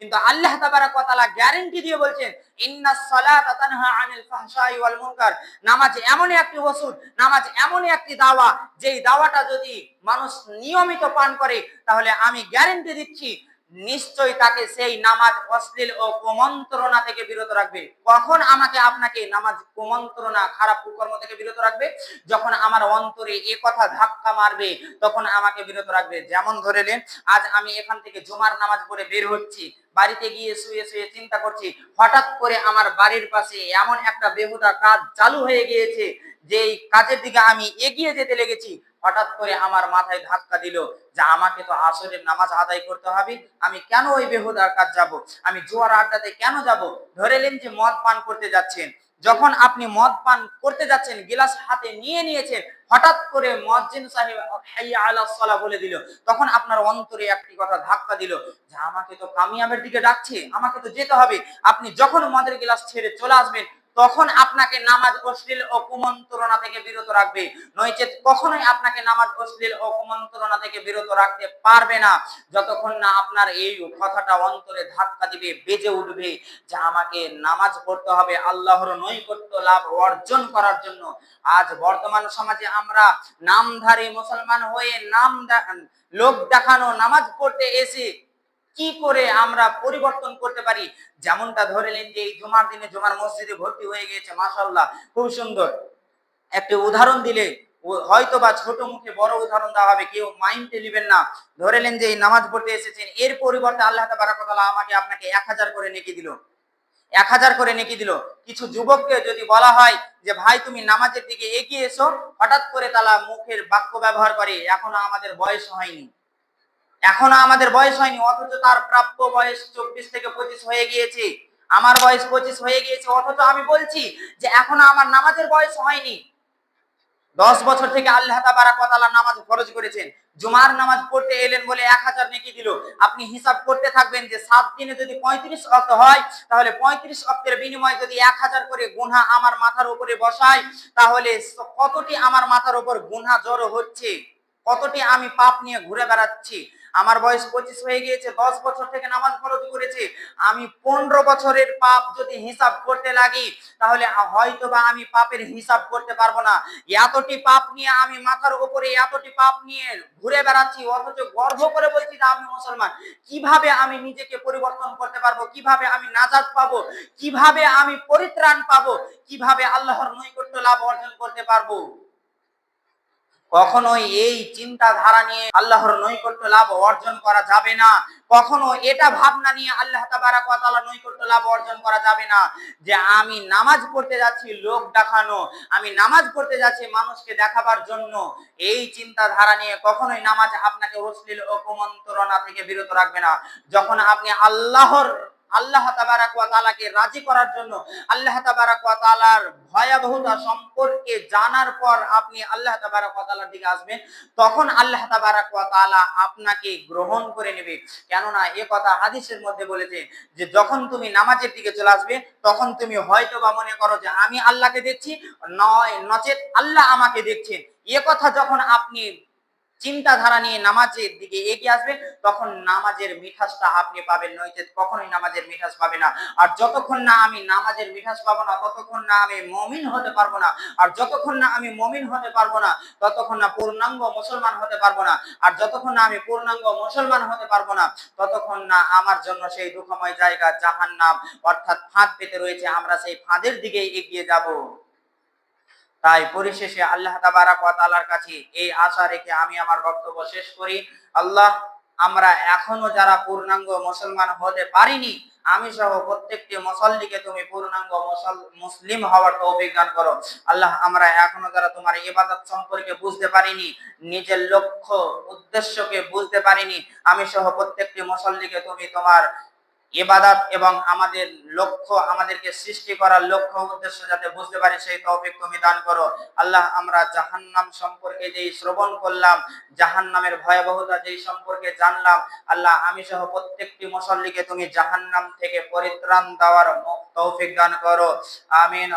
কিন্তু আল্লাহ তাবারাক ওয়া তাআলা গ্যারান্টি দিয়ে বলছেন ইন্নাস সালাতা তানহা আনিল ফাহশাই ওয়াল মুনকার। নামাজ এমনই একটি ওষুধ, নামাজ এমনই একটি দাওয়া, যেই দাওয়াটা যদি মানুষ নিয়মিত পান করে তাহলে আমি গ্যারান্টি দিচ্ছি নিশ্চয়ই তাকে সেই নামাজ অশ্লীল ও কুমন্ত্রণা থেকে বিরত রাখবে। কখন আমাকে আপনাকে নামাজ কুমন্ত্রণা খারাপ কুকর্ম থেকে বিরত রাখবে? যখন আমার অন্তরে এ কথা ধাক্কা মারবে তখন আমাকে বিরত রাখবে। যেমন ধরে নেন, আজ আমি এখান থেকে জুমার নামাজ পড়ে বের হচ্ছি, বাড়িতে গিয়ে শুয়ে শুয়ে চিন্তা করছি, হঠাৎ করে আমার বাড়ির পাশে এমন একটা বেহুদা কাজ চালু হয়ে গিয়েছে, যেই কাজের দিকে আমি এগিয়ে যেতে লেগেছি, হঠাৎ করে আমার মাথায় ধাক্কা দিল যে আমাকে তো আসরের নামাজ আদায় করতে হবে, আমি কেন ওই বেহুদার কাজ যাব, আমি জুয়ার আড্ডাতে কেন যাব? ধরে নেন যে মদ পান করতে যাচ্ছেন, যখন আপনি মদ পান করতে যাচ্ছেন, গিলাস হাতে নিয়ে নিয়েছেন, হঠাৎ করে মুয়াজ্জিন সাহেব হাইয়া আলাস সালাহ বলে দিল, তখন আপনার অন্তরে একটি কথা ধাক্কা দিল যে আমাকে তো কামিয়াবের দিকে ডাকছে, আমাকে তো যেতে হবে। আপনি যখন মদের গিলাস ছেড়ে চলে আসবেন তখন আপনাকে নামাজ অশ্লীল ও কুমন্ত্রণা থেকে বিরত রাখবে, নয়চেত কখনোই আপনাকে নামাজ অশ্লীল ও কুমন্ত্রণা থেকে বিরত রাখতে পারবে না যতক্ষণ না আপনার এই কথাটা অন্তরে ধাক্কা দিবে, বেজে উঠবে যে আমাকে নামাজ পড়তে হবে আল্লাহর নৈকট্য লাভ অর্জন করার জন্য। আজ বর্তমান সমাজে আমরা নামধারী মুসলমান হয়ে লোক দেখানো নামাজ পড়তে এসে কি করে আমরা পরিবর্তন করতে পারি? যেমনটা ধরে নেন যে এই জুমার দিনে জুমার মসজিদে ভর্তি হয়ে গিয়েছে, মাশাআল্লাহ খুব সুন্দর। একটি উদাহরণ দিলে হয়তো বা ছোট মুখে বড় উদাহরণ দেওয়া হবে, কেউ মাইন্ডে নেবেন না। ধরে নেন যে এই নামাজ পড়তে এসেছেন, এর পরিবর্তে আল্লাহ তাবারাক ওয়া তাআলা আমাকে আপনাকে 1000 করে নেকি দিল, 1000 করে নেকি দিল। কিছু যুবককে যদি বলা হয় যে ভাই তুমি নামাজের দিকে এগিয়ে এসো, হঠাৎ করে তারা মুখের বাক্য ব্যবহার করে এখনো আমাদের বয়স হয়নি, এখনো আমাদের বয়স হয়নি, অথচ তার প্রাপ্য বয়স 24 থেকে 25 হয়ে গিয়েছে, আমার বয়স 25 হয়ে গিয়েছে, অথচ আমি বলছি যে এখনো আমার নামাজের বয়স হয়নি। 10 বছর থেকে আল্লাহ তাবারাক ওয়া তাআলা নামাজ ফরজ করেছেন, জুমার নামাজ পড়তে এলেন বলে 1000 নেকি দিল। আপনি হিসাব করতে থাকবেন যে 7 দিনে যদি 35 ওয়াক্ত হয়, তাহলে 35 ওয়াক্তের বিনিময়ে যদি 1000 করে গুনাহ আমার মাথার উপরে বসায়, তাহলে কতটি আমার মাথার উপর গুনাহ জড়ো হচ্ছে, কতটি আমি পাপ নিয়ে ঘুরে বেড়াচ্ছি। আমার বয়স 25 হয়ে গিয়েছে, 10 বছর থেকে নামাজ ফরজ করেছি, আমি 15 বছরের পাপ যদি হিসাব করতে লাগি তাহলে হয়তোবা আমি পাপের হিসাব করতে পারবো না। এতটি পাপ নিয়ে আমি মাথার উপরে এতটি পাপ নিয়ে ঘুরে বেড়াচ্ছি, অথচ গর্ব করে বলছি যে আমি মুসলমান। কিভাবে আমি নিজেকে পরিবর্তন করতে পারবো? কিভাবে আমি নাজাত পাবো? কিভাবে আমি পরিত্রাণ পাবো? কিভাবে আল্লাহর নৈকট্য লাভ অর্জন করতে পারবো? কখনোই এই চিন্তাধারা নিয়ে আল্লাহর নৈকট্য লাভ অর্জন করা যাবে না। কখনো এটা ভাবনা নিয়ে আল্লাহ তাবারাক ওয়া তাআলা নৈকট্য লাভ অর্জন করা যাবে না যে আমি নামাজ পড়তে যাচ্ছি লোক দেখানো, আমি নামাজ পড়তে যাচ্ছি মানুষকে দেখাবার জন্য। এই চিন্তাধারা নিয়ে কখনোই নামাজ আপনাকে অশ্লীল ও কুমন্ত্রণা থেকে বিরত রাখবে না। যখন আপনি আল্লাহ তাবারাক ওয়া তাআলাকে রাজি করার জন্য, আল্লাহ তাবারাক ওয়া তাআলার ভয়াবহতা সম্পর্কে জানার পর আপনি আল্লাহ তাবারাক ওয়া তাআলার দিকে আসবেন, তখন আল্লাহ তাবারাক ওয়া তাআলা আপনাকে গ্রহণ করে নেবে। কেননা এ কথা হাদিসের মধ্যে বলেছে যে যখন তুমি নামাজের দিকে চলে আসবে তখন তুমি হয়তোবা মনে করো যে আমি আল্লাহকে দেখছি, নচেত আল্লাহ আমাকে দেখছেন। এ কথা যখন আপনি চিন্তাধারা নিয়ে নামাজের দিকে এগিয়ে আসবে তখন নামাজের মিঠাসটা আপনি পাবেন, নয়তো কখনোই নামাজের মিঠাস পাবে না। আর যতক্ষণ না আমি নামাজের মিঠাস পাবো না ততক্ষণ না আমি মুমিন হতে পারবো না। আর যতক্ষণ না আমি মুমিন হতে পারবো না ততক্ষণ না পূর্ণাঙ্গ মুসলমান হতে পারবো না। আর যতক্ষণ না আমি পূর্ণাঙ্গ মুসলমান হতে পারবো না ততক্ষণ না আমার জন্য সেই দুঃখময় জায়গা জাহান্নাম অর্থাৎ ফাঁদ পেতে রয়েছে, আমরা সেই ফাঁদের দিকে এগিয়ে যাব। তাই পরিশেষে আল্লাহ তাবারাক ওয়া তাআলার কাছে এই আশা রেখে আমি আমার বক্তব্য শেষ করি। আল্লাহ, আমরা এখনো যারা পূর্ণাঙ্গ মুসলমান হতে পারিনি, আমি সহ প্রত্যেকটি মুসল্লিকে তুমি পূর্ণাঙ্গ মুসলিম হওয়ার তৌফিক দান করো। আল্লাহ, আমরা এখনো যারা তোমার ইবাদত সম্পর্কে বুঝতে পারিনি, নিজের লক্ষ্য উদ্দেশ্যকে বুঝতে পারিনি, আমি সহ প্রত্যেকটি মুসল্লিকে তুমি তোমার ইবাদত এবং আমাদের লক্ষ্য, আমাদেরকে সৃষ্টি করার লক্ষ্য উদ্দেশ্য যাতে বুঝতে পারি সেই তৌফিক তুমি দান করো। আল্লাহ, আমরা জাহান্নাম সম্পর্কে যেই শ্রবণ করলাম, জাহান্নামের ভয়াবহতা যেই সম্পর্কে জানলাম, আল্লাহ আমি সহ প্রত্যেকটি মুসল্লিকে তুমি জাহান্নাম থেকে পরিত্রাণ দেওয়ার তৌফিক দান করো। আমিন।